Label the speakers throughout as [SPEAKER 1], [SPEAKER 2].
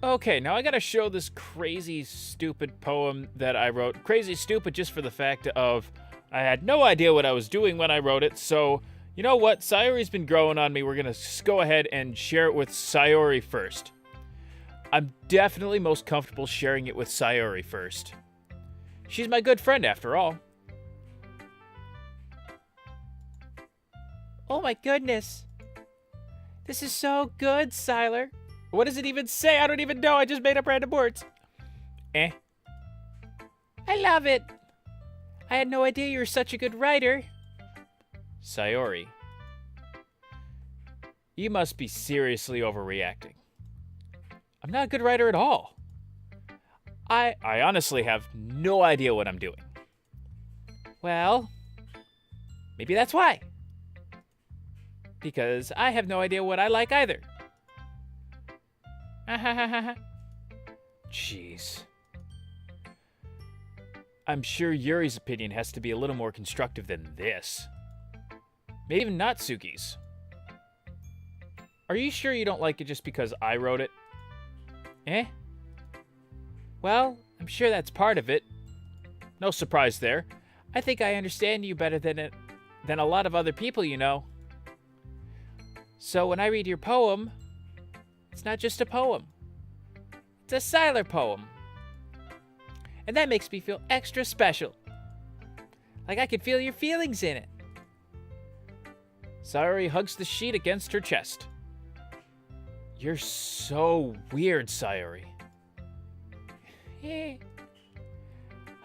[SPEAKER 1] Okay, now I gotta show this crazy, stupid poem that I wrote. Crazy stupid just for the fact of I had no idea what I was doing when I wrote it, so you know what? Sayori's been growing on me. We're gonna go ahead and share it with Sayori first. I'm definitely most comfortable sharing it with Sayori first. She's my good friend after all.
[SPEAKER 2] Oh my goodness. This is so good, Sylar.
[SPEAKER 1] What does it even say? I don't even know. I just made up random words. Eh.
[SPEAKER 2] I love it. I had no idea you were such a good writer.
[SPEAKER 1] Sayori. You must be seriously overreacting. I'm not a good writer at all. I honestly have no idea what I'm doing.
[SPEAKER 2] Well, maybe that's why.
[SPEAKER 1] Because I have no idea what I like either. Jeez. I'm sure Yuri's opinion has to be a little more constructive than this. Maybe even Natsuki's. Are you sure you don't like it just because I wrote it?
[SPEAKER 2] Eh? Well, I'm sure that's part of it.
[SPEAKER 1] No surprise there.
[SPEAKER 2] I think I understand you better than a lot of other people, you know. So when I read your poem, it's not just a poem. It's a Sylar poem. And that makes me feel extra special. Like I could feel your feelings in it.
[SPEAKER 1] Sayori hugs the sheet against her chest. You're so weird, Sayori.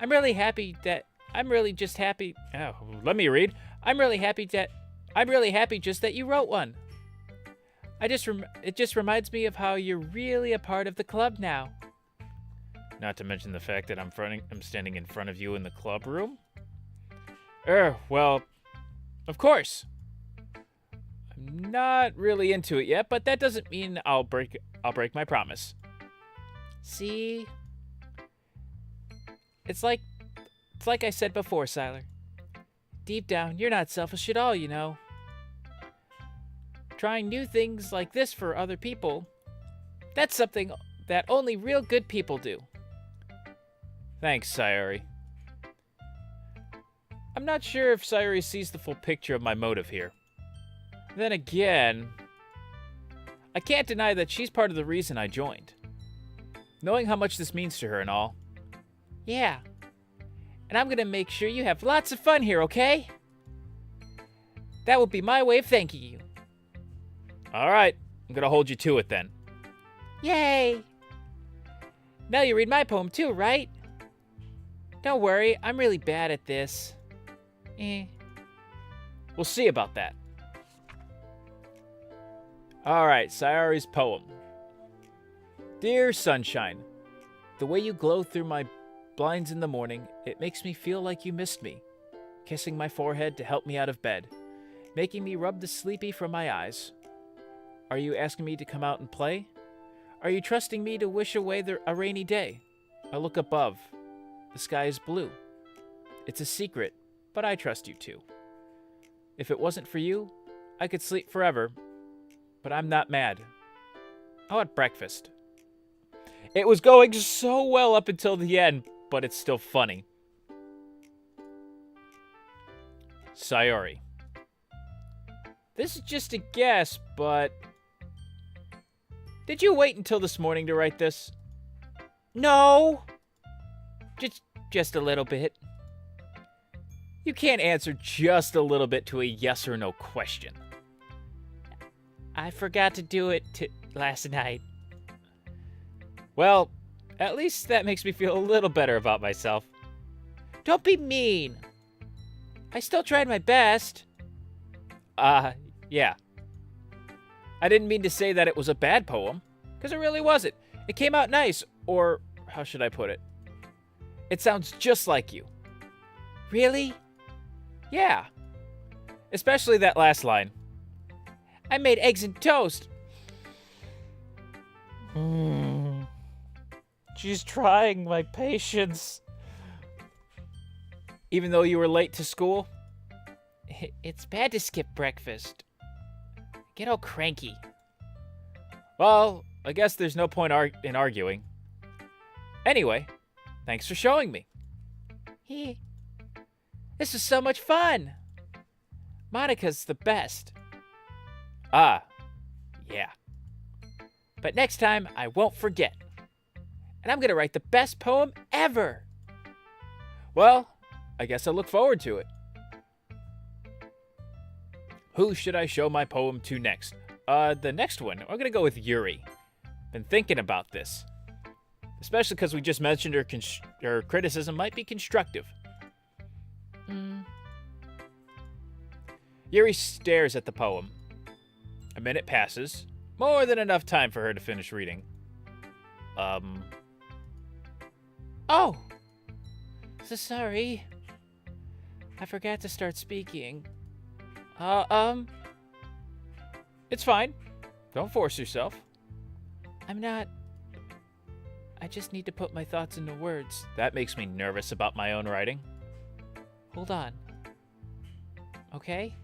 [SPEAKER 2] I'm really just happy.
[SPEAKER 1] Oh, let me read.
[SPEAKER 2] I'm really happy just that you wrote one. It just reminds me of how you're really a part of the club now.
[SPEAKER 1] Not to mention the fact that I'm standing in front of you in the club room. Well, of course. I'm not really into it yet, but that doesn't mean I'll break my promise.
[SPEAKER 2] See? It's like I said before, Sylar. Deep down, you're not selfish at all, you know. Trying new things like this for other people, that's something that only real good people do.
[SPEAKER 1] Thanks, Sayori. I'm not sure if Sayori sees the full picture of my motive here. Then again, I can't deny that she's part of the reason I joined. Knowing how much this means to her and all.
[SPEAKER 2] Yeah. And I'm gonna make sure you have lots of fun here, okay? That will be my way of thanking you.
[SPEAKER 1] All right, I'm gonna hold you to it then.
[SPEAKER 2] Yay! Now you read my poem too, right? Don't worry, I'm really bad at this.
[SPEAKER 1] We'll see about that. All right, Sayori's poem. Dear sunshine, the way you glow through my blinds in the morning, it makes me feel like you missed me. Kissing my forehead to help me out of bed, making me rub the sleepy from my eyes. Are you asking me to come out and play? Are you trusting me to wish away a rainy day? I look above. The sky is blue. It's a secret, but I trust you too. If it wasn't for you, I could sleep forever, but I'm not mad. I want breakfast. It was going so well up until the end, but it's still funny. Sayori. This is just a guess, but... Did you wait until this morning to write this?
[SPEAKER 2] No! Just a little bit.
[SPEAKER 1] You can't answer just a little bit to a yes or no question.
[SPEAKER 2] I forgot to do it last night.
[SPEAKER 1] Well, at least that makes me feel a little better about myself.
[SPEAKER 2] Don't be mean. I still tried my best.
[SPEAKER 1] Yeah. I didn't mean to say that it was a bad poem, because it really wasn't. It came out nice, or how should I put it? It sounds just like you.
[SPEAKER 2] Really?
[SPEAKER 1] Yeah. Especially that last line.
[SPEAKER 2] I made eggs and toast.
[SPEAKER 1] She's trying my patience. Even though you were late to school?
[SPEAKER 2] It's bad to skip breakfast. Get all cranky.
[SPEAKER 1] Well, I guess there's no point in arguing. Anyway, thanks for showing me.
[SPEAKER 2] This was so much fun. Monica's the best.
[SPEAKER 1] Ah, yeah.
[SPEAKER 2] But next time, I won't forget. And I'm going to write the best poem ever.
[SPEAKER 1] Well, I guess I look forward to it. Who should I show my poem to next? The next one, I'm going to go with Yuri. Been thinking about this. Especially because we just mentioned her criticism might be constructive. Yuri stares at the poem. A minute passes. More than enough time for her to finish reading.
[SPEAKER 2] Oh! So sorry. I forgot to start speaking.
[SPEAKER 1] It's fine. Don't force yourself.
[SPEAKER 2] I'm not... I just need to put my thoughts into words.
[SPEAKER 1] That makes me nervous about my own writing.
[SPEAKER 2] Hold on. Okay?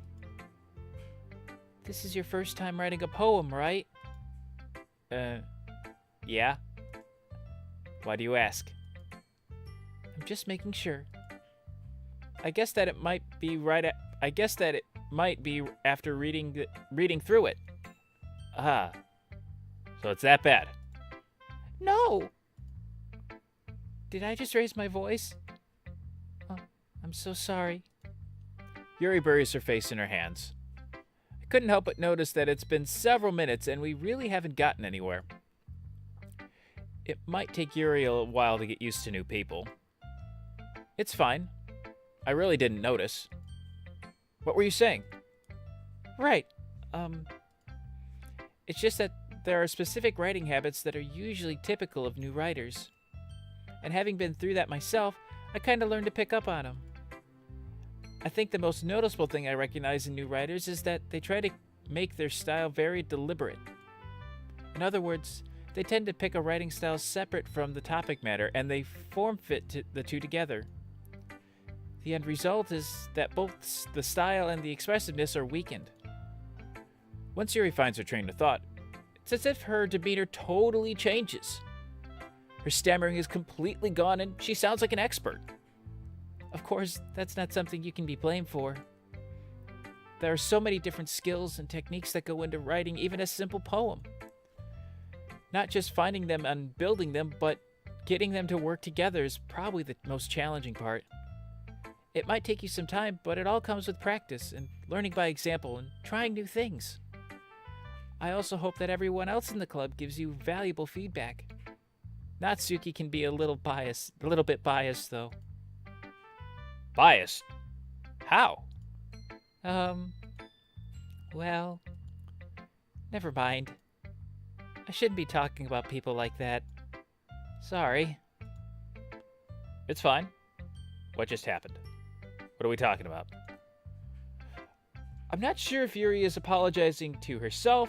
[SPEAKER 2] This is your first time writing a poem, right?
[SPEAKER 1] Yeah. Why do you ask?
[SPEAKER 2] I'm just making sure.
[SPEAKER 1] I guess that it might be after reading through it. Ah. So it's that bad.
[SPEAKER 2] No! Did I just raise my voice? Oh, I'm so sorry.
[SPEAKER 1] Yuri buries her face in her hands. I couldn't help but notice that it's been several minutes and we really haven't gotten anywhere. It might take Yuri a while to get used to new people. It's fine. I really didn't notice. What were you saying?
[SPEAKER 2] Right. It's just that there are specific writing habits that are usually typical of new writers. And having been through that myself, I kind of learned to pick up on them. I think the most noticeable thing I recognize in new writers is that they try to make their style very deliberate. In other words, they tend to pick a writing style separate from the topic matter, and they form-fit the two together. The end result is that both the style and the expressiveness are weakened.
[SPEAKER 1] Once Yuri finds her train of thought, it's as if her demeanor totally changes. Her stammering is completely gone and she sounds like an expert.
[SPEAKER 2] Of course, that's not something you can be blamed for. There are so many different skills and techniques that go into writing even a simple poem. Not just finding them and building them, but getting them to work together is probably the most challenging part. It might take you some time, but it all comes with practice and learning by example and trying new things. I also hope that everyone else in the club gives you valuable feedback. Natsuki can be a little bit biased though.
[SPEAKER 1] Biased? How?
[SPEAKER 2] Well, never mind. I shouldn't be talking about people like that. Sorry.
[SPEAKER 1] It's fine. What just happened? What are we talking about? I'm not sure if Yuri is apologizing to herself,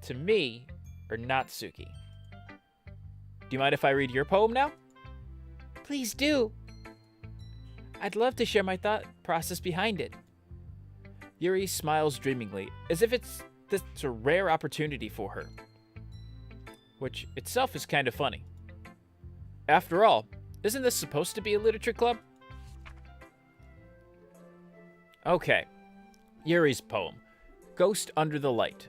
[SPEAKER 1] to me, or Natsuki. Do you mind if I read your poem now?
[SPEAKER 2] Please do. I'd love to share my thought process behind it.
[SPEAKER 1] Yuri smiles dreamingly, as if it's a rare opportunity for her. Which itself is kind of funny. After all, isn't this supposed to be a literature club? Okay, Yuri's poem, Ghost Under the Light.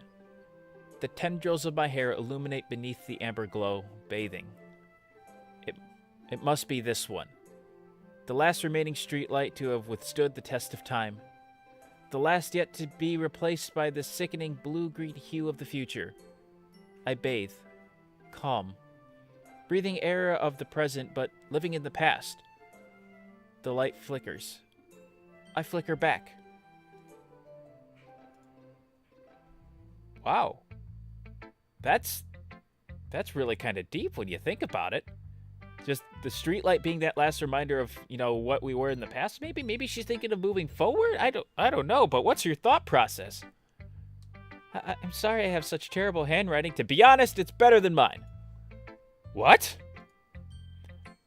[SPEAKER 1] The tendrils of my hair illuminate beneath the amber glow, bathing. It must be this one. The last remaining streetlight to have withstood the test of time. The last yet to be replaced by the sickening blue-green hue of the future. I bathe, calm, breathing air of the present but living in the past. The light flickers. I flicker back. Wow. That's really kind of deep when you think about it. Just the streetlight being that last reminder of, what we were in the past. Maybe she's thinking of moving forward. I don't know. But what's your thought process?
[SPEAKER 2] I'm sorry I have such terrible handwriting.
[SPEAKER 1] To be honest, it's better than mine. What?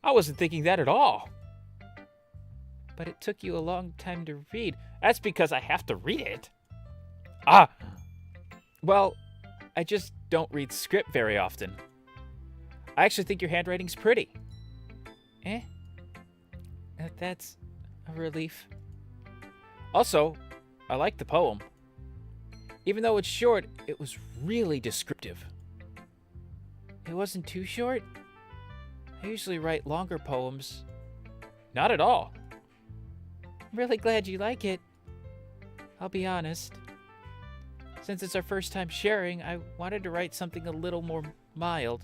[SPEAKER 1] I wasn't thinking that at all.
[SPEAKER 2] But it took you a long time to read.
[SPEAKER 1] That's because I have to read it. Ah. Well, I just don't read script very often. I actually think your handwriting's pretty.
[SPEAKER 2] Eh? That's a relief.
[SPEAKER 1] Also, I like the poem. Even though it's short, it was really descriptive.
[SPEAKER 2] It wasn't too short? I usually write longer poems.
[SPEAKER 1] Not at all.
[SPEAKER 2] I'm really glad you like it. I'll be honest. Since it's our first time sharing, I wanted to write something a little more mild.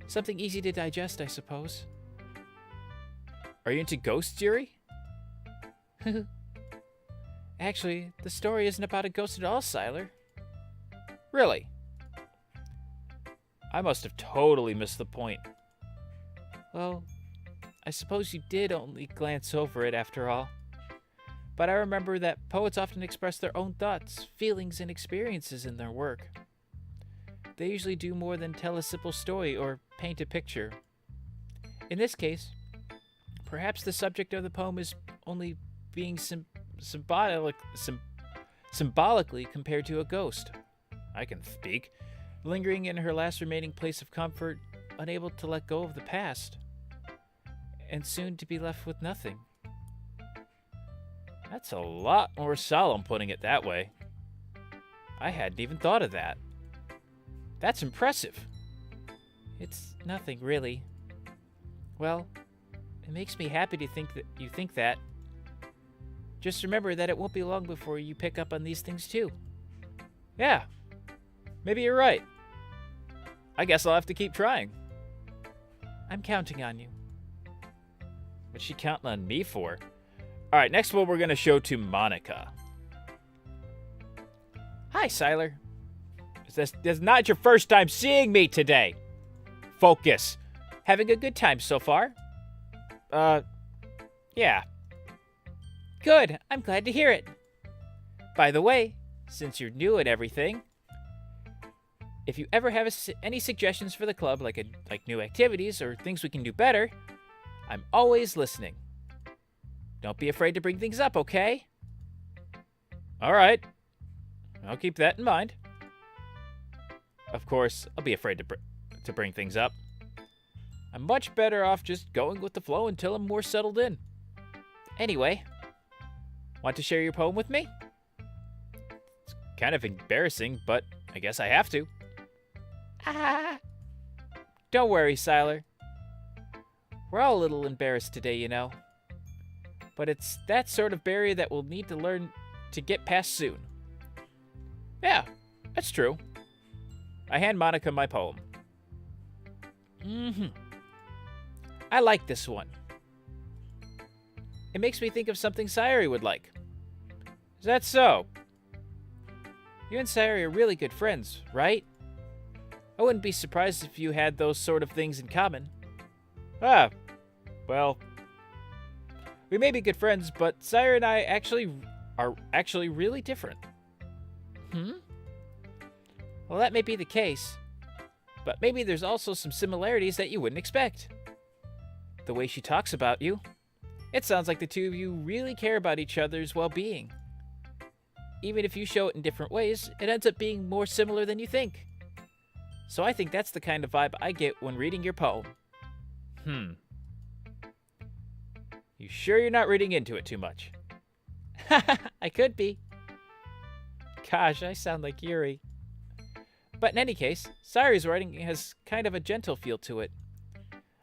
[SPEAKER 2] Something easy to digest, I suppose.
[SPEAKER 1] Are you into ghosts, Yuri?
[SPEAKER 2] Actually, the story isn't about a ghost at all, Sylar.
[SPEAKER 1] Really? I must have totally missed the point.
[SPEAKER 2] Well, I suppose you did only glance over it after all. But I remember that poets often express their own thoughts, feelings, and experiences in their work. They usually do more than tell a simple story or paint a picture. In this case, perhaps the subject of the poem is only being symbolically compared to a ghost.
[SPEAKER 1] I can speak.
[SPEAKER 2] Lingering in her last remaining place of comfort, unable to let go of the past, and soon to be left with nothing.
[SPEAKER 1] That's a lot more solemn putting it that way. I hadn't even thought of that. That's impressive.
[SPEAKER 2] It's nothing, really. Well, it makes me happy to think that you think that. Just remember that it won't be long before you pick up on these things too.
[SPEAKER 1] Yeah, maybe you're right. I guess I'll have to keep trying.
[SPEAKER 2] I'm counting on you.
[SPEAKER 1] What's she counting on me for? All right, next one we're going to show to Monica.
[SPEAKER 2] Hi, Sylar.
[SPEAKER 1] This is not your first time seeing me today. Focus.
[SPEAKER 2] Having a good time so far?
[SPEAKER 1] Yeah.
[SPEAKER 2] Good, I'm glad to hear it. By the way, since you're new and everything, if you ever have any suggestions for the club, like new activities or things we can do better, I'm always listening. Don't be afraid to bring things up, okay?
[SPEAKER 1] All right. I'll keep that in mind. Of course, I'll be afraid to bring things up. I'm much better off just going with the flow until I'm more settled in.
[SPEAKER 2] Anyway,
[SPEAKER 1] want to share your poem with me? It's kind of embarrassing, but I guess I have to.
[SPEAKER 2] Don't worry, Sylar. We're all a little embarrassed today, you know. But it's that sort of barrier that we'll need to learn to get past soon.
[SPEAKER 1] Yeah, that's true. I hand Monica my poem.
[SPEAKER 2] I like this one. It makes me think of something Sayori would like.
[SPEAKER 1] Is that so?
[SPEAKER 2] You and Sayori are really good friends, right? I wouldn't be surprised if you had those sort of things in common.
[SPEAKER 1] Ah, well, we may be good friends, but Sayori and I are actually really different.
[SPEAKER 2] Well, that may be the case, but maybe there's also some similarities that you wouldn't expect. The way she talks about you, it sounds like the two of you really care about each other's well-being. Even if you show it in different ways, it ends up being more similar than you think. So I think that's the kind of vibe I get when reading your poem.
[SPEAKER 1] You sure you're not reading into it too much?
[SPEAKER 2] I could be. Gosh, I sound like Yuri. But in any case, Sayori's writing has kind of a gentle feel to it.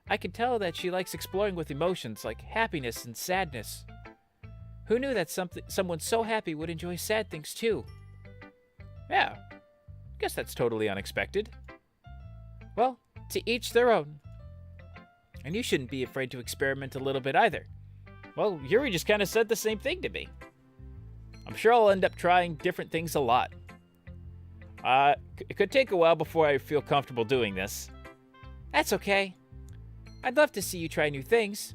[SPEAKER 2] I can tell that she likes exploring with emotions like happiness and sadness. Who knew that someone so happy would enjoy sad things too?
[SPEAKER 1] Yeah, guess that's totally unexpected.
[SPEAKER 2] Well, to each their own. And you shouldn't be afraid to experiment a little bit either.
[SPEAKER 1] Well, Yuri just kind of said the same thing to me. I'm sure I'll end up trying different things a lot. It could take a while before I feel comfortable doing this.
[SPEAKER 2] That's okay. I'd love to see you try new things.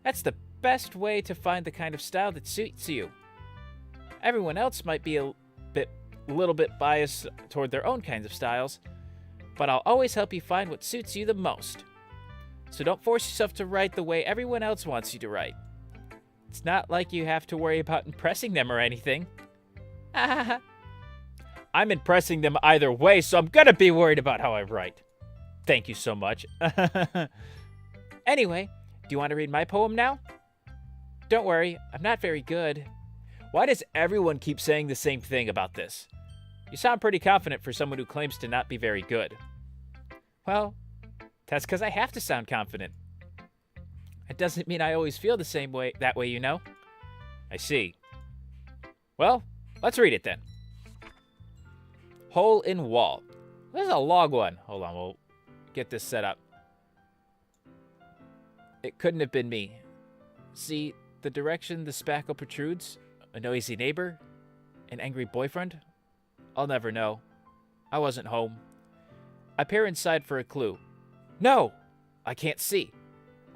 [SPEAKER 2] That's the best way to find the kind of style that suits you. Everyone else might be a little bit biased toward their own kinds of styles, but I'll always help you find what suits you the most. So don't force yourself to write the way everyone else wants you to write. It's not like you have to worry about impressing them or anything.
[SPEAKER 1] I I'm impressing them either way, so I'm gonna be worried about how I write. Thank you so much.
[SPEAKER 2] Anyway, do you want to read my poem now? Don't worry, I'm not very good.
[SPEAKER 1] Why does everyone keep saying the same thing about this? You sound pretty confident for someone who claims to not be very good.
[SPEAKER 2] Well, that's because I have to sound confident. It doesn't mean I always feel that way, you know?
[SPEAKER 1] I see. Well, let's read it then. Hole in wall. This is a long one. Hold on, we'll get this set up. It couldn't have been me. See, the direction the spackle protrudes, a noisy neighbor, an angry boyfriend? I'll never know. I wasn't home. I peer inside for a clue. No! I can't see.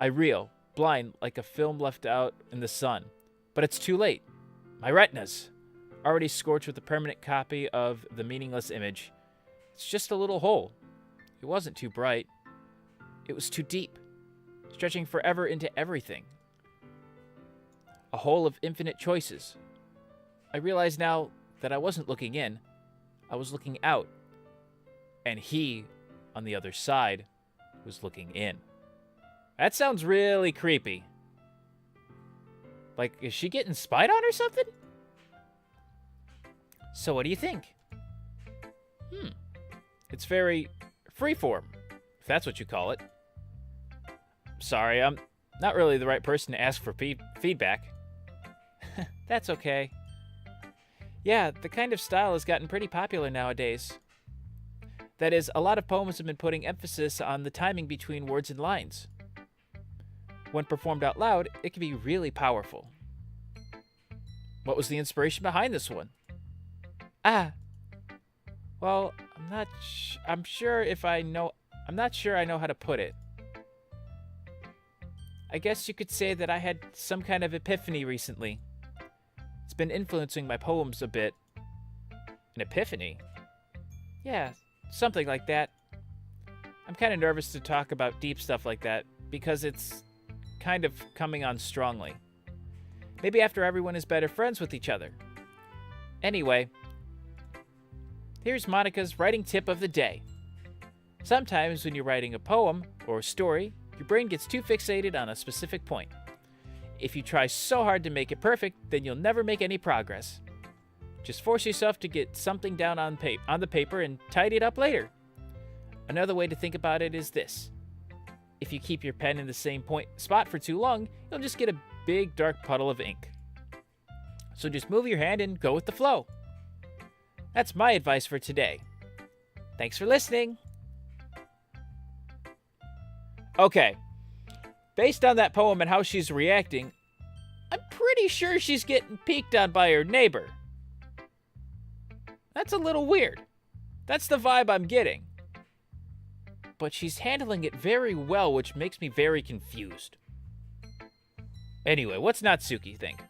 [SPEAKER 1] I reel, blind like a film left out in the sun. But it's too late. My retinas, already scorched with a permanent copy of the meaningless image. It's just a little hole. It wasn't too bright. It was too deep, stretching forever into everything. A hole of infinite choices. I realize now that I wasn't looking in. I was looking out. And he, on the other side, was looking in. That sounds really creepy. Like, is she getting spied on or something?
[SPEAKER 2] So what do you think?
[SPEAKER 1] It's very freeform, if that's what you call it. Sorry, I'm not really the right person to ask for feedback.
[SPEAKER 2] That's okay. Yeah, the kind of style has gotten pretty popular nowadays. That is, a lot of poems have been putting emphasis on the timing between words and lines. When performed out loud, it can be really powerful.
[SPEAKER 1] What was the inspiration behind this one?
[SPEAKER 2] Well, I'm not sure I know how to put it. I guess you could say that I had some kind of epiphany recently. It's been influencing my poems a bit.
[SPEAKER 1] An epiphany?
[SPEAKER 2] Yeah, something like that. I'm kind of nervous to talk about deep stuff like that because it's kind of coming on strongly. Maybe after everyone is better friends with each other. Anyway, here's Monica's writing tip of the day. Sometimes when you're writing a poem or a story, your brain gets too fixated on a specific point. If you try so hard to make it perfect, then you'll never make any progress. Just force yourself to get something down on the paper and tidy it up later. Another way to think about it is this. If you keep your pen in the same spot for too long, you'll just get a big dark puddle of ink. So just move your hand and go with the flow. That's my advice for today. Thanks for listening.
[SPEAKER 1] Okay. Based on that poem and how she's reacting, I'm pretty sure she's getting peeked on by her neighbor. That's a little weird. That's the vibe I'm getting. But she's handling it very well, which makes me very confused. Anyway, what's Natsuki think?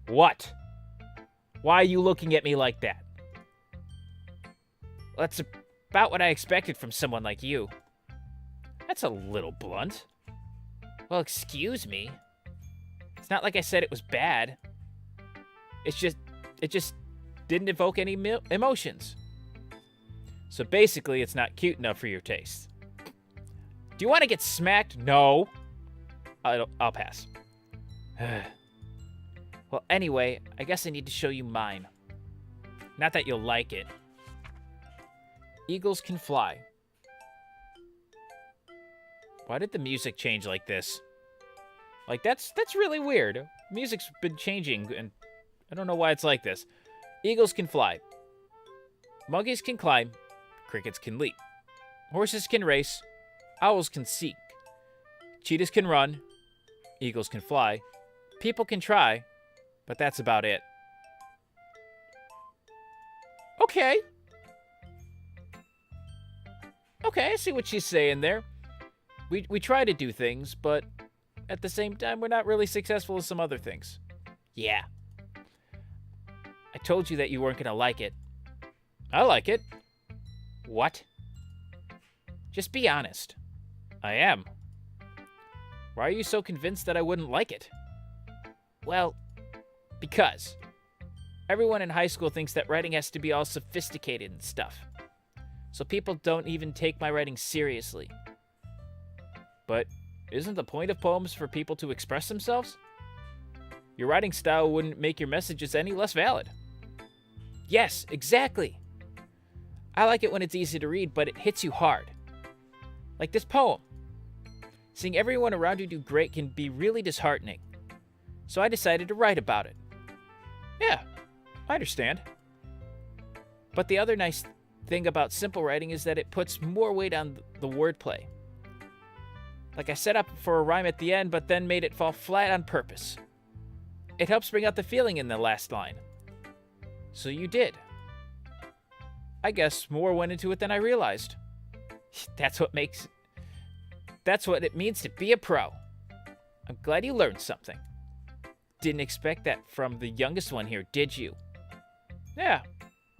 [SPEAKER 1] What? Why are you looking at me like that?
[SPEAKER 2] That's about what I expected from someone like you.
[SPEAKER 1] That's a little blunt.
[SPEAKER 2] Well, excuse me. It's not like I said it was bad. It just didn't evoke any emotions.
[SPEAKER 1] So basically, it's not cute enough for your taste.
[SPEAKER 2] Do you want to get smacked?
[SPEAKER 1] No. I'll pass.
[SPEAKER 2] Well, anyway, I guess I need to show you mine. Not that you'll like it.
[SPEAKER 1] Eagles can fly. Why did the music change like this? Like, that's really weird. Music's been changing, and I don't know why it's like this. Eagles can fly. Monkeys can climb. Crickets can leap. Horses can race. Owls can seek. Cheetahs can run. Eagles can fly. People can try. But that's about it. Okay. Okay, I see what she's saying there. We try to do things, but at the same time, we're not really successful in some other things.
[SPEAKER 2] Yeah. I told you that you weren't going to like it.
[SPEAKER 1] I like it.
[SPEAKER 2] What? Just be honest.
[SPEAKER 1] I am. Why are you so convinced that I wouldn't like it?
[SPEAKER 2] Well, Because everyone in high school thinks that writing has to be all sophisticated and stuff. So people don't even take my writing seriously. But isn't the point of poems for people to express themselves? Your writing style wouldn't make your messages any less valid. Yes, exactly. I like it when it's easy to read, but it hits you hard. Like this poem. Seeing everyone around you do great can be really disheartening. So I decided to write about it. Yeah, I understand. But the other nice thing about simple writing is that it puts more weight on the wordplay. Like I set up for a rhyme at the end, but then made it fall flat on purpose. It helps bring out the feeling in the last line. So you did. I guess more went into it than I realized. That's what it means to be a pro. I'm glad you learned something. Didn't expect that from the youngest one here, did you? Yeah,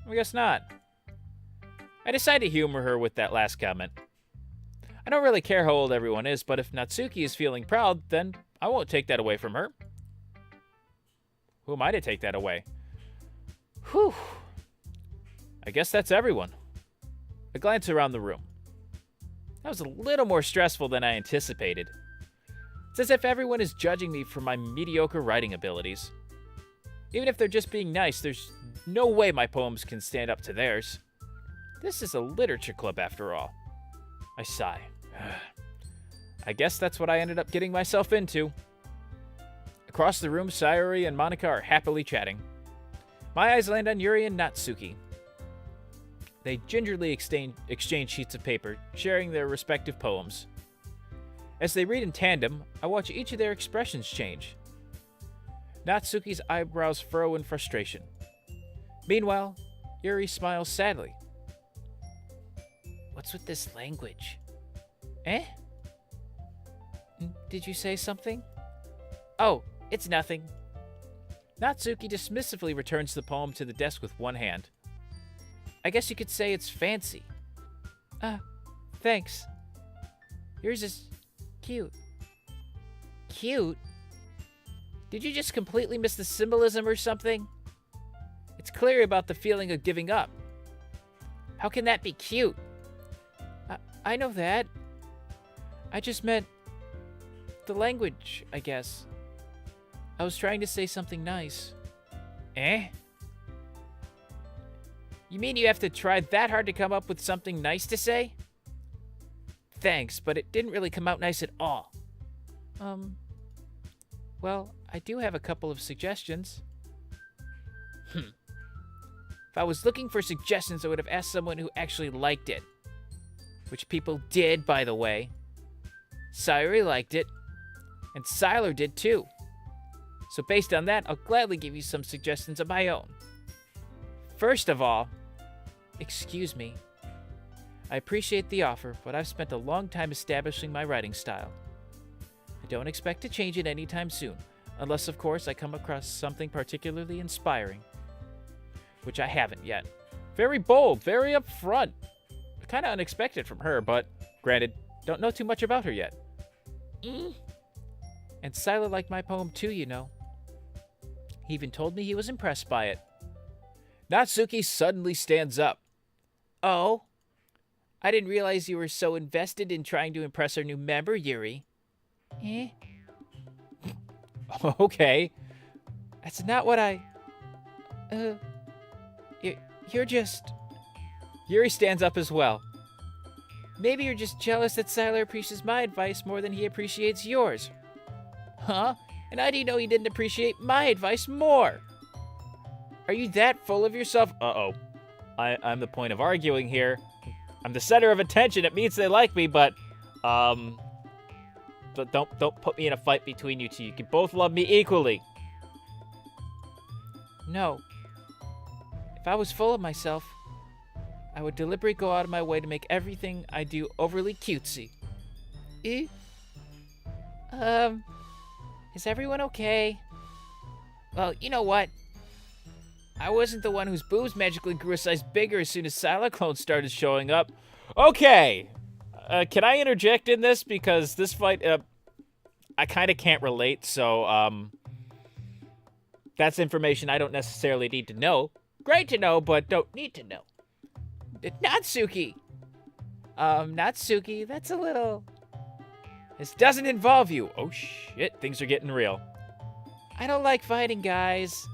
[SPEAKER 2] I guess not. I decided to humor her with that last comment. I don't really care how old everyone is, but if Natsuki is feeling proud, then I won't take that away from her. Who am I to take that away? Whew. I guess that's everyone. I glance around the room. That was a little more stressful than I anticipated. It's as if everyone is judging me for my mediocre writing abilities. Even if they're just being nice, there's no way my poems can stand up to theirs. This is a literature club after all. I sigh. I guess that's what I ended up getting myself into. Across the room, Sayori and Monika are happily chatting. My eyes land on Yuri and Natsuki. They gingerly exchange sheets of paper, sharing their respective poems. As they read in tandem, I watch each of their expressions change. Natsuki's eyebrows furrow in frustration. Meanwhile, Yuri smiles sadly. What's with this language? Eh? Did you say something? Oh, it's nothing. Natsuki dismissively returns the poem to the desk with one hand. I guess you could say it's fancy. Thanks. Yours is cute. Cute? Did you just completely miss the symbolism or something? It's clear about the feeling of giving up. How can that be cute? I know that. I just meant the language, I guess. I was trying to say something nice. Eh? You mean you have to try that hard to come up with something nice to say? Thanks, but it didn't really come out nice at all. Well, I do have a couple of suggestions. If I was looking for suggestions, I would have asked someone who actually liked it. Which people did, by the way. Sayori liked it, and Sylar did too. So based on that, I'll gladly give you some suggestions of my own. First of all, excuse me. I appreciate the offer, but I've spent a long time establishing my writing style. I don't expect to change it anytime soon, unless, of course, I come across something particularly inspiring. Which I haven't yet. Very bold, very upfront. Kind of unexpected from her, but granted, don't know too much about her yet. And Sylar liked my poem too, you know. He even told me he was impressed by it. Natsuki suddenly stands up. Oh? I didn't realize you were so invested in trying to impress our new member, Yuri. Eh? Okay. That's not what I... You're just... Yuri stands up as well. Maybe you're just jealous that Sylar appreciates my advice more than he appreciates yours. Huh? And how do you know he didn't appreciate my advice more? Are you that full of yourself? Uh-oh. I'm the point of arguing here. I'm the center of attention. It means they like me, but don't put me in a fight between you two. You can both love me equally. No. If I was full of myself, I would deliberately go out of my way to make everything I do overly cutesy. Is everyone okay? Well, you know what? I wasn't the one whose boobs magically grew a size bigger as soon as Sylarclone started showing up. Okay. Can I interject in this? Because this fight, I kind of can't relate, so, That's information I don't necessarily need to know. Great to know, but don't need to know. Natsuki! Natsuki, that's a little... This doesn't involve you. Oh, shit, things are getting real. I don't like fighting, guys.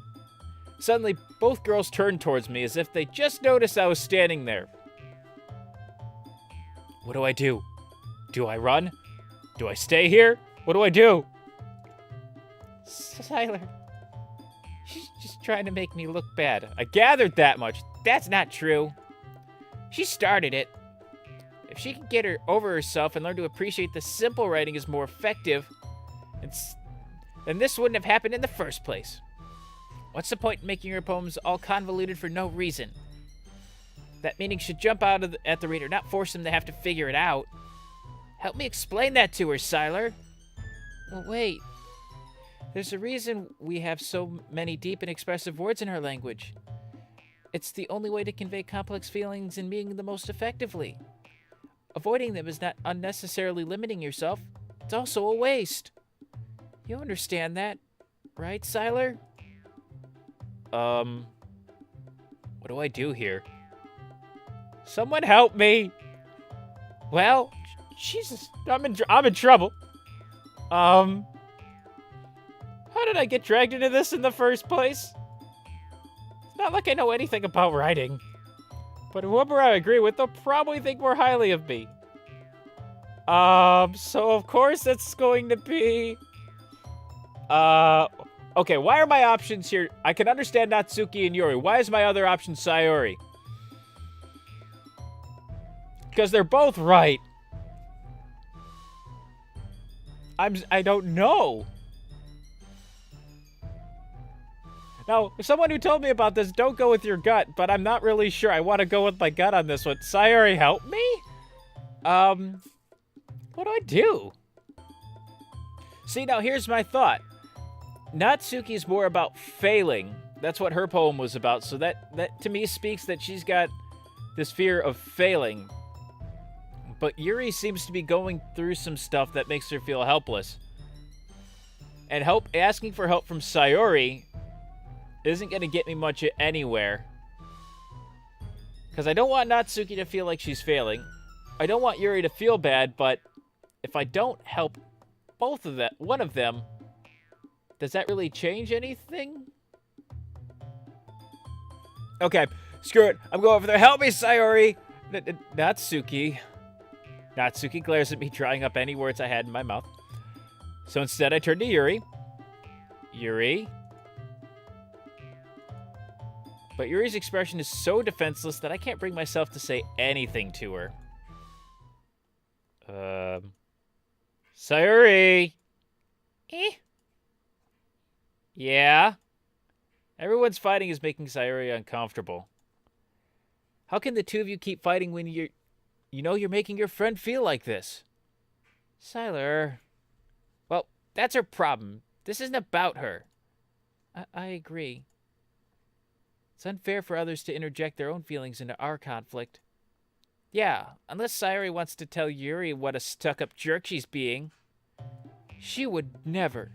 [SPEAKER 2] Suddenly, both girls turned towards me as if they just noticed I was standing there. What do I do? Do I run? Do I stay here? What do I do? Sylar. She's just trying to make me look bad. I gathered that much. That's not true. She started it. If she can get her over herself and learn to appreciate the simple writing is more effective, then this wouldn't have happened in the first place. What's the point in making your poems all convoluted for no reason? That meaning should jump out at the reader, not force them to have to figure it out. Help me explain that to her, Sylar. Well, wait. There's a reason we have so many deep and expressive words in our language. It's the only way to convey complex feelings and meaning the most effectively. Avoiding them is not unnecessarily limiting yourself. It's also a waste. You understand that, right, Sylar? What do I do here? Someone help me! Well, Jesus, I'm in trouble. How did I get dragged into this in the first place? It's not like I know anything about writing. But whoever I agree with, they'll probably think more highly of me. So of course that's going to be... Okay, why are my options here? I can understand Natsuki and Yuri. Why is my other option Sayori? Because they're both right. I don't know. Now, if someone who told me about this, don't go with your gut, but I'm not really sure. I want to go with my gut on this one. Sayori, help me? What do I do? See, now here's my thought. Natsuki's more about failing. That's what her poem was about. So that to me speaks that she's got this fear of failing. But Yuri seems to be going through some stuff that makes her feel helpless. And asking for help from Sayori isn't going to get me much anywhere. Because I don't want Natsuki to feel like she's failing. I don't want Yuri to feel bad, but if I don't help one of them, does that really change anything? Okay, screw it. I'm going over there. Help me, Sayori! Natsuki. Natsuki glares at me, drying up any words I had in my mouth. So instead, I turn to Yuri. Yuri? But Yuri's expression is so defenseless that I can't bring myself to say anything to her. Sayori! Yeah? Everyone's fighting is making Sayori uncomfortable. How can the two of you keep fighting when you're making your friend feel like this? Sylar. Well, that's her problem. This isn't about her. I agree. It's unfair for others to interject their own feelings into our conflict. Yeah, unless Sayori wants to tell Yuri what a stuck-up jerk she's being. She would never.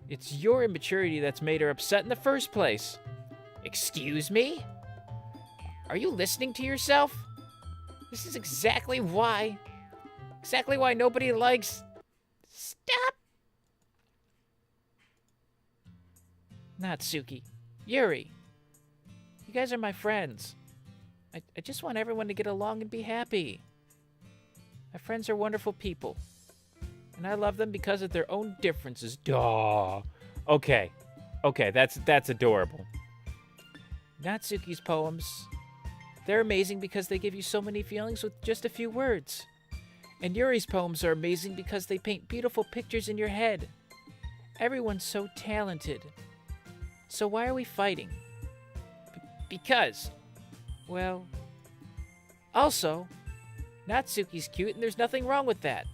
[SPEAKER 2] It's your immaturity that's made her upset in the first place. Excuse me? Are you listening to yourself? This is exactly why nobody likes... Stop! Natsuki. Yuri. You guys are my friends. I just want everyone to get along and be happy. My friends are wonderful people. And I love them because of their own differences. Duh. Okay, that's adorable. Natsuki's poems, they're amazing because they give you so many feelings with just a few words. And Yuri's poems are amazing because they paint beautiful pictures in your head. Everyone's so talented. So why are we fighting? Because, well, also, Natsuki's cute and there's nothing wrong with that.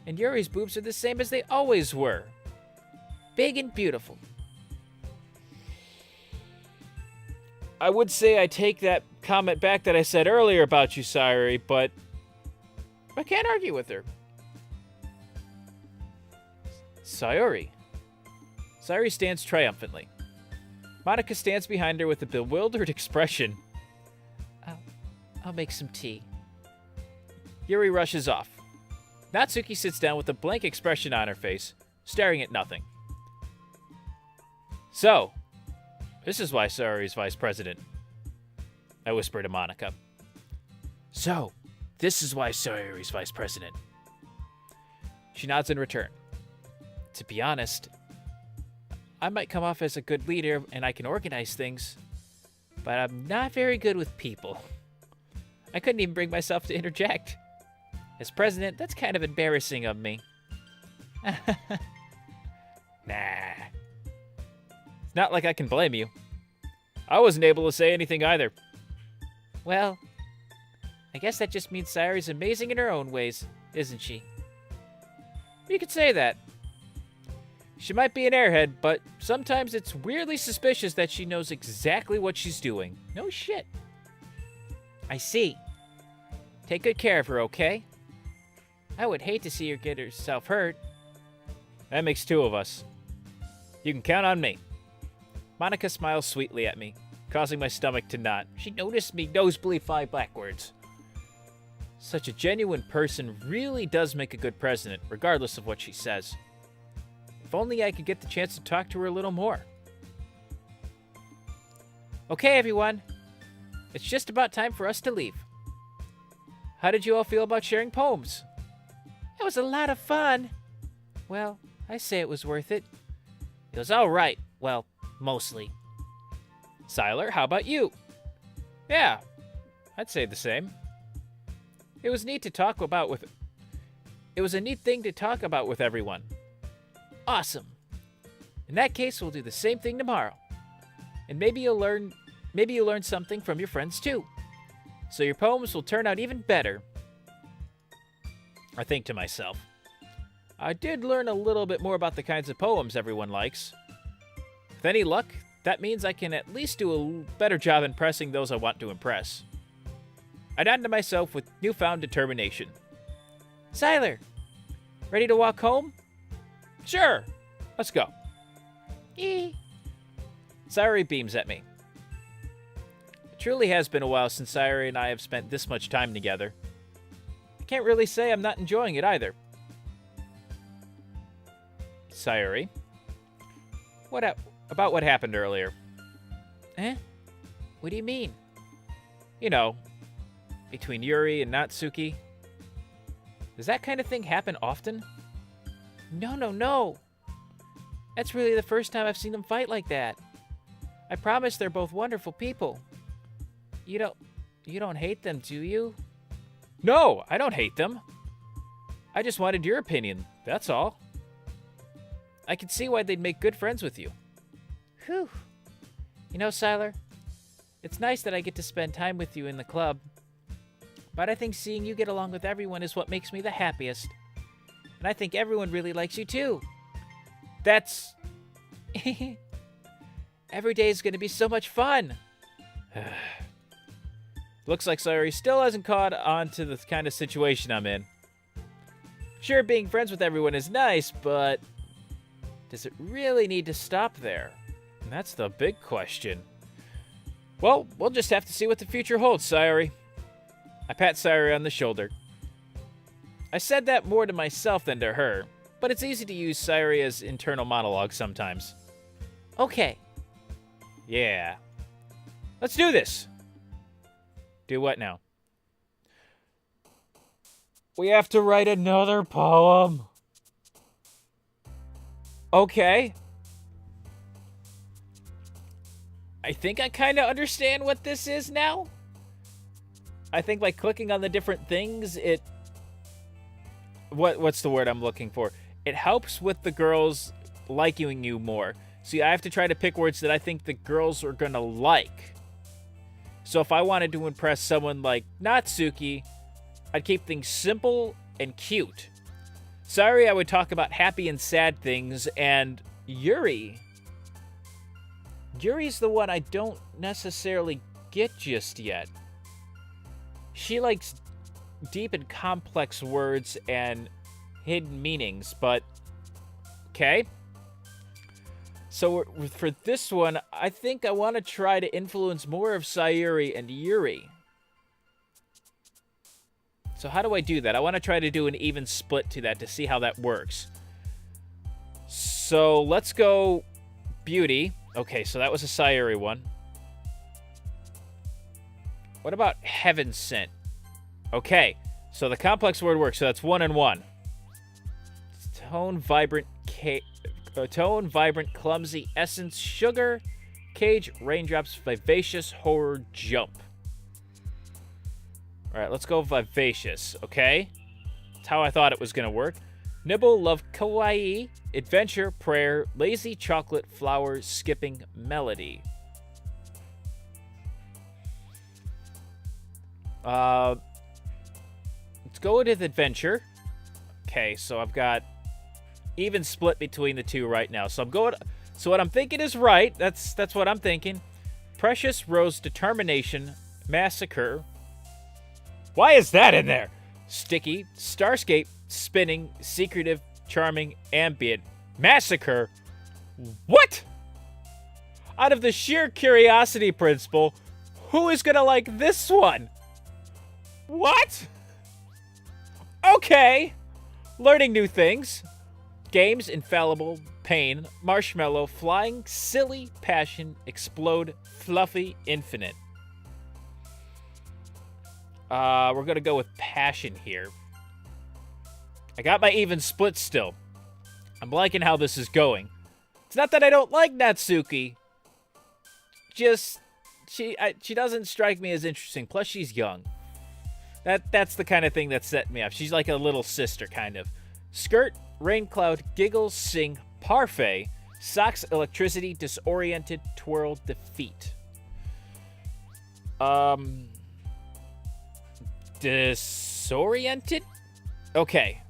[SPEAKER 2] And Yuri's boobs are the same as they always were. Big and beautiful. I would say I take that comment back that I said earlier about you, Sayori, but I can't argue with her. Sayori.
[SPEAKER 1] Sayuri stands triumphantly. Monica stands behind her with a bewildered expression.
[SPEAKER 2] I'll make some tea.
[SPEAKER 1] Yuri rushes off. Natsuki sits down with a blank expression on her face, staring at nothing. So, this is why Sayuri's vice president, I whisper to Monica. So, this is why Sayuri's vice president. She nods in return. To be honest, I might come off as a good leader and I can organize things, but I'm not very good with people. I couldn't even bring myself to interject. As president, that's kind of embarrassing of me. Nah. It's not like I can blame you. I wasn't able to say anything either.
[SPEAKER 2] Well, I guess that just means Sayuri's amazing in her own ways, isn't she?
[SPEAKER 1] You could say that. She might be an airhead, but sometimes it's weirdly suspicious that she knows exactly what she's doing. No shit.
[SPEAKER 2] I see. Take good care of her, okay? I would hate to see her get herself hurt.
[SPEAKER 1] That makes two of us. You can count on me. Monica smiles sweetly at me, causing my stomach to knot. She noticed me nosebleed fly backwards. Such a genuine person really does make a good president, regardless of what she says. If only I could get the chance to talk to her a little more.
[SPEAKER 2] Okay, everyone. It's just about time for us to leave. How did you all feel about sharing poems? It was a lot of fun. Well, I say it was worth it. It was all right. Well, mostly.
[SPEAKER 1] Sylar, how about you? Yeah, I'd say the same. It was a neat thing to talk about with everyone.
[SPEAKER 2] Awesome. In that case, we'll do the same thing tomorrow. And maybe you'll learn something from your friends too. So your poems will turn out even better.
[SPEAKER 1] I think to myself. I did learn a little bit more about the kinds of poems everyone likes. With any luck, that means I can at least do a better job impressing those I want to impress. I nod to myself with newfound determination.
[SPEAKER 2] Sylar, ready to walk home?
[SPEAKER 1] Sure, let's go.
[SPEAKER 2] Eee.
[SPEAKER 1] Sayuri beams at me. It truly has been a while since Sayuri and I have spent this much time together. I can't really say I'm not enjoying it either. Sayuri, about what happened earlier?
[SPEAKER 2] Eh? What do you mean?
[SPEAKER 1] You know, between Yuri and Natsuki. Does that kind of thing happen often?
[SPEAKER 2] No. That's really the first time I've seen them fight like that. I promise they're both wonderful people. You don't hate them, do you?
[SPEAKER 1] No, I don't hate them. I just wanted your opinion, that's all. I can see why they'd make good friends with you.
[SPEAKER 2] Whew. You know, Sylar, it's nice that I get to spend time with you in the club. But I think seeing you get along with everyone is what makes me the happiest. And I think everyone really likes you too.
[SPEAKER 1] That's...
[SPEAKER 2] Every day is going to be so much fun.
[SPEAKER 1] Looks like Sayuri still hasn't caught on to the kind of situation I'm in. Sure, being friends with everyone is nice, but does it really need to stop there? And that's the big question. Well, we'll just have to see what the future holds, Sayuri. I pat Sayuri on the shoulder. I said that more to myself than to her, but it's easy to use Sayuri as internal monologue sometimes.
[SPEAKER 2] Okay.
[SPEAKER 1] Yeah. Let's do this. Do what now? We have to write another poem. Okay. I think I kind of understand what this is now. I think by clicking on the different things, what's the word I'm looking for? It helps with the girls liking you more. See, I have to try to pick words that I think the girls are gonna like. So if I wanted to impress someone like Natsuki, I'd keep things simple and cute. Sayuri, I would talk about happy and sad things, and Yuri's the one I don't necessarily get just yet. She likes deep and complex words and hidden meanings, but okay. So for this one, I think I want to try to influence more of Sayuri and Yuri. So how do I do that? I want to try to do an even split to that to see how that works. So let's go Beauty. Okay, so that was a Sayuri one. What about Heaven Sent? Okay, so the complex word works. So that's 1 and 1. Tone, vibrant, clumsy, essence, sugar, cage, raindrops, vivacious, horror, jump. All right, let's go vivacious, okay? That's how I thought it was going to work. Nibble, love, kawaii, adventure, prayer, lazy, chocolate, flower, skipping, melody. Let's go with adventure. Okay, so I've got even split between the two right now. So I'm going. So what I'm thinking is right. That's what I'm thinking. Precious, Rose, determination, massacre. Why is that in there? Sticky, Starscape, spinning, secretive, charming, ambient, massacre. What? Out of the sheer curiosity principle, who is gonna like this one? What? Okay. Learning new things. Games, infallible, pain, marshmallow, flying, silly, passion, explode, fluffy, infinite. We're gonna go with passion here. I got my even split still. I'm liking how this is going. It's not that I don't like Natsuki. Just she doesn't strike me as interesting. Plus she's young. That's the kind of thing that set me off. She's like a little sister kind of. Skirt, rain cloud, giggles, sing, parfait, socks, electricity, disoriented, twirl, defeat. Disoriented? Okay.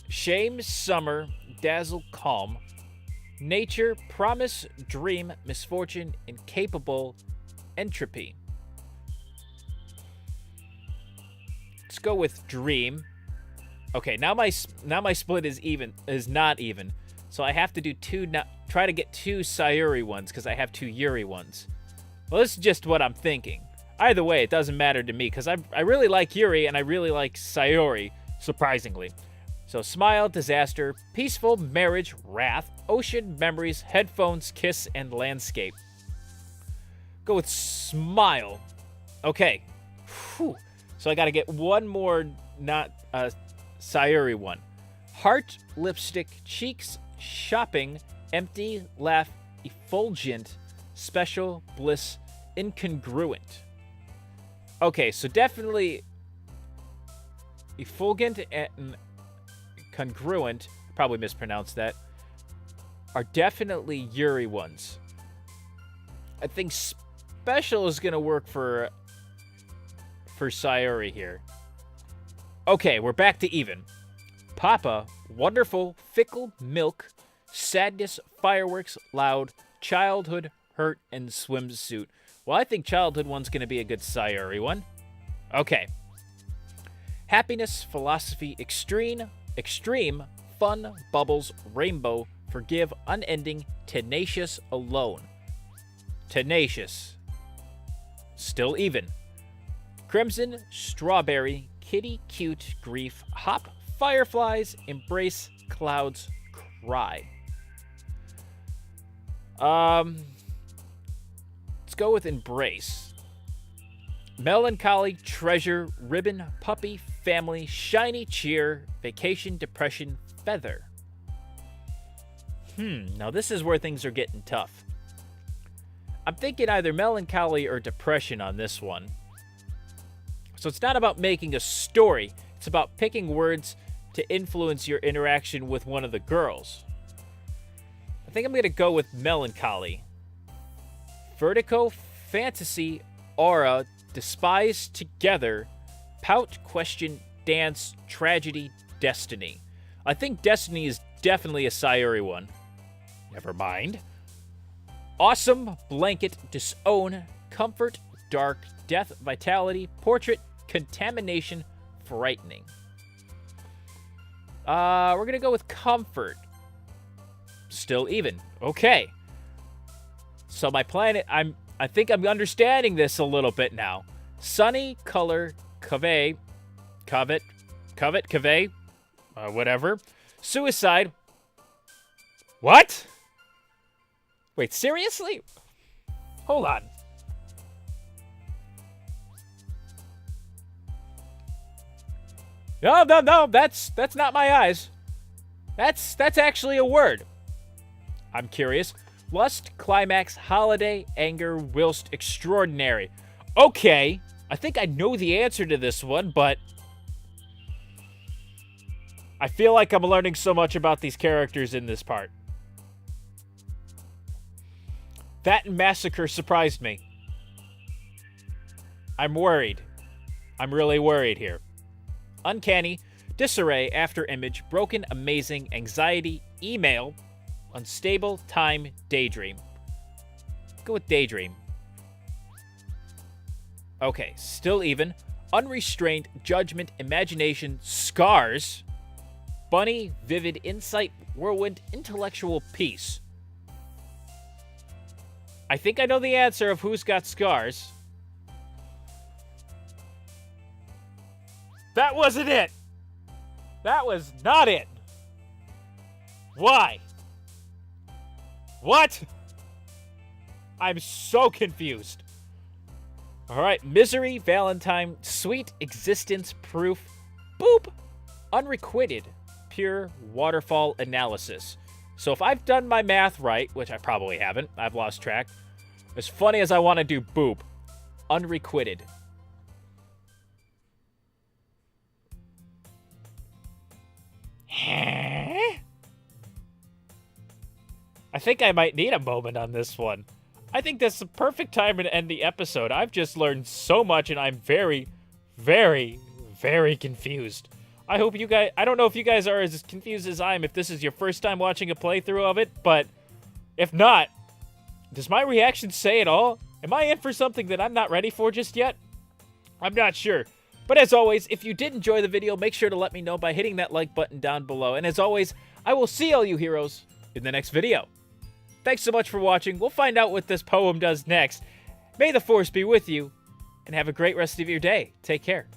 [SPEAKER 1] Shame, summer, dazzle, calm. Nature, promise, dream, misfortune, incapable, entropy. Let's go with dream. Okay, now my split is not even. So I have to do try to get 2 Sayuri ones because I have 2 Yuri ones. Well, this is just what I'm thinking. Either way, it doesn't matter to me because I really like Yuri and I really like Sayuri, surprisingly. So smile, disaster, peaceful, marriage, wrath, ocean, memories, headphones, kiss, and landscape. Go with smile. Okay. Whew. So I got to get one more not Sayuri one. Heart, lipstick, cheeks, shopping, empty, laugh, effulgent, special, bliss, incongruent. Okay, so definitely effulgent and congruent, probably mispronounced that, are definitely Yuri ones. I think special is going to work for Sayuri here. Okay, we're back to even. Papa, wonderful, fickle, milk, sadness, fireworks, loud, childhood, hurt, and swimsuit. Well, I think childhood one's going to be a good Sayuri one. Okay. Happiness, philosophy, extreme, fun, bubbles, rainbow, forgive, unending, tenacious, alone. Tenacious. Still even. Crimson, strawberry, kitty, cute, grief, hop, fireflies, embrace, clouds, cry. Let's go with embrace. Melancholy, treasure, ribbon, puppy, family, shiny, cheer, vacation, depression, feather. Now this is where things are getting tough. I'm thinking either melancholy or depression on this one. So it's not about making a story. It's about picking words to influence your interaction with one of the girls. I think I'm going to go with melancholy. Vertigo, fantasy, aura, despise, together, pout, question, dance, tragedy, destiny. I think destiny is definitely a Sayuri one. Never mind. Awesome, blanket, disown, comfort, dark, death, vitality, portrait, contamination, frightening. We're going to go with comfort. Still even. Okay. So my planet, I think I'm understanding this a little bit now. Sunny, color, cave, whatever. Suicide. What? Wait, seriously? Hold on. No, that's not my eyes. That's actually a word. I'm curious. Lust, climax, holiday, anger, whilst extraordinary. Okay, I think I know the answer to this one, but I feel like I'm learning so much about these characters in this part. That and Massacre surprised me. I'm worried. I'm really worried here. Uncanny, disarray, after image, broken, amazing, anxiety, email, unstable, time, daydream. Go with daydream. Okay, still even. Unrestrained, judgment, imagination, scars. Bunny, vivid, insight, whirlwind, intellectual peace. I think I know the answer of who's got scars. That wasn't it. That was not it. Why? What? I'm so confused. All right, misery, Valentine, sweet existence proof, boop, unrequited, pure waterfall analysis. So if I've done my math right, which I probably haven't, I've lost track. As funny as I want to do boop, unrequited. I think I might need a moment on this one. I think that's the perfect time to end the episode. I've just learned so much, and I'm very, very, very confused. I hope you guys... I don't know if you guys are as confused as I am if this is your first time watching a playthrough of it, but if not, does my reaction say it all? Am I in for something that I'm not ready for just yet? I'm not sure. But as always, if you did enjoy the video, make sure to let me know by hitting that like button down below. And as always, I will see all you heroes in the next video. Thanks so much for watching. We'll find out what this poem does next. May the Force be with you, and have a great rest of your day. Take care.